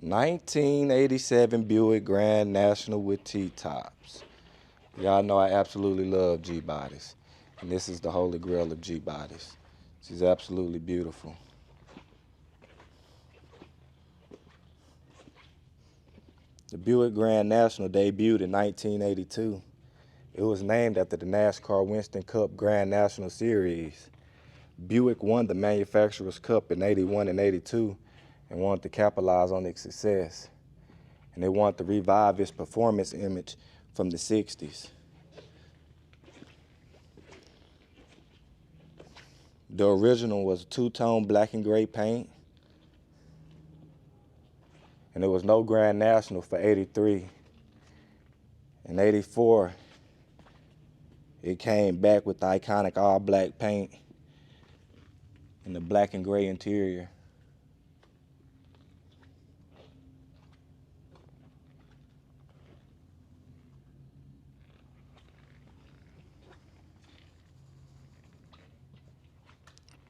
1987 Buick Grand National with T-tops. Y'all know I absolutely love G-bodies. And this is the holy grail of G-bodies. She's absolutely beautiful. The Buick Grand National debuted in 1982. It was named after the NASCAR Winston Cup Grand National Series. Buick won the Manufacturers Cup in 81 and 82 and wanted to capitalize on its success. And they wanted to revive its performance image from the 60s. The original was two-tone black and gray paint. And there was no Grand National for 83. In 84, it came back with the iconic all-black paint and the black and gray interior.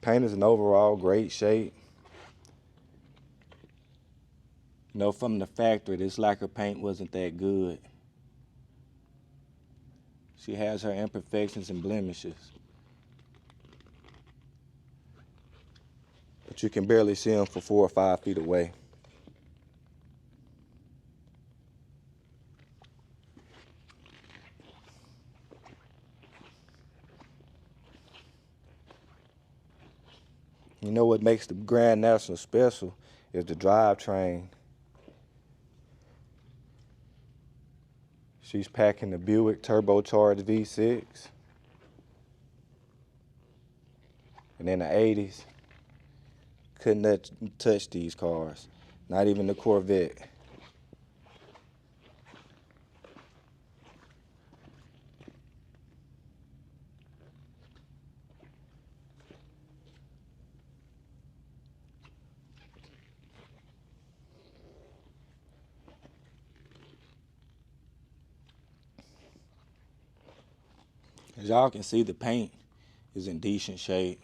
Paint is an overall great shape. You know, from the factory, this lacquer paint wasn't that good. She has her imperfections and blemishes. But you can barely see them for 4 or 5 feet away. You know what makes the Grand National special is the drivetrain. She's packing the Buick turbocharged V6. And in the 80s, couldn't touch these cars, not even the Corvette. As y'all can see, the paint is in decent shape.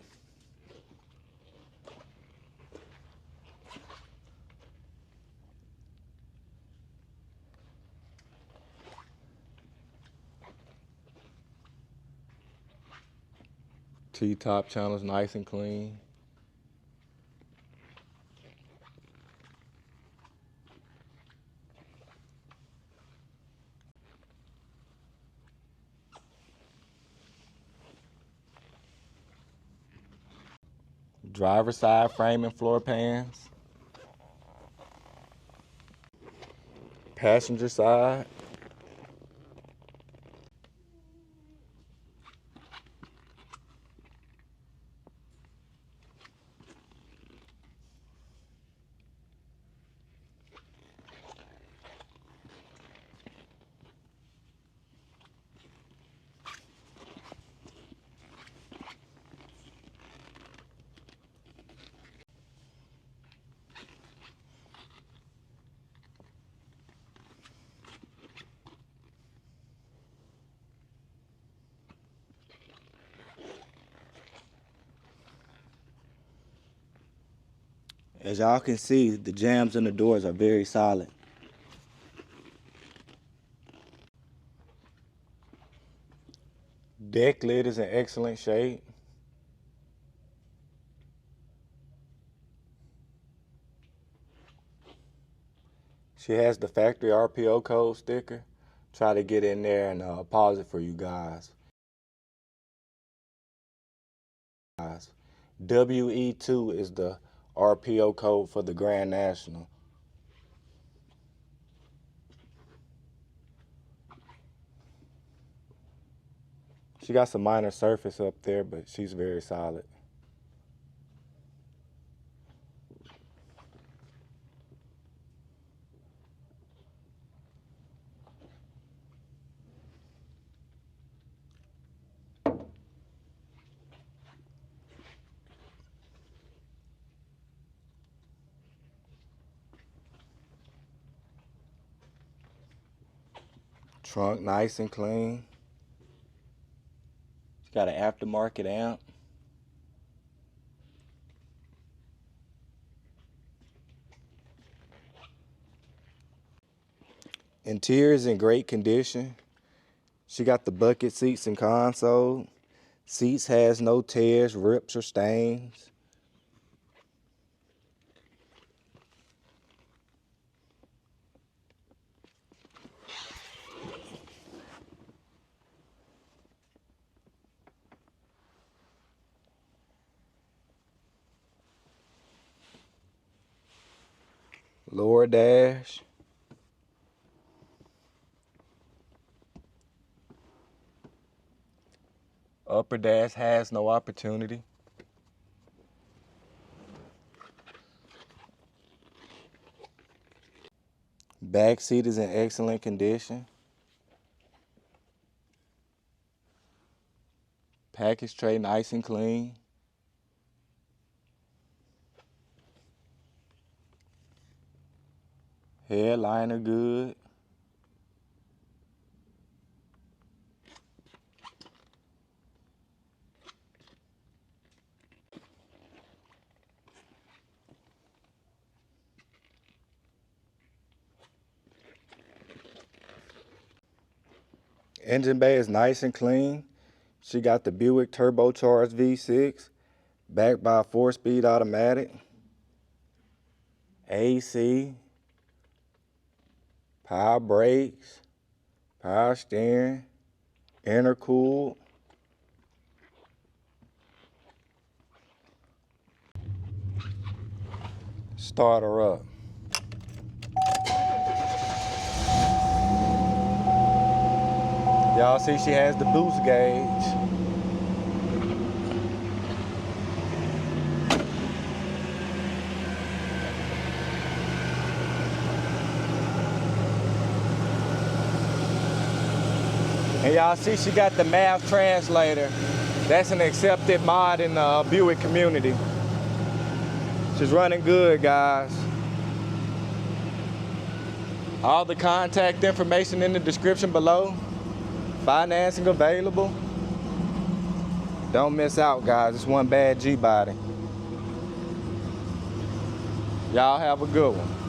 T-top channel's nice and clean. Driver side frame and floor pans. Passenger side. As y'all can see, the jambs in the doors are very solid. Deck lid is in excellent shape. She has the factory RPO code sticker. Try to get in there and pause it for you guys. WE2 is the RPO code for the Grand National. She got some minor surface up there, but she's very solid. Trunk nice and clean. She's got an aftermarket amp. Interior is in great condition. She got the bucket seats and console. Seats has no tears, rips, or stains. Lower dash. Upper dash has no opportunity. Back seat is in excellent condition. Package tray nice and clean. Headliner good. Engine bay is nice and clean. She got the Buick turbocharged V6, backed by a 4-speed automatic, AC, power brakes, power steering, intercooled. Start her up. Y'all see she has the boost gauge. And y'all see she got the math translator. That's an accepted mod in the Buick community. She's running good, guys. All the contact information in the description below. Financing available. Don't miss out, guys. It's one bad G-body. Y'all have a good one.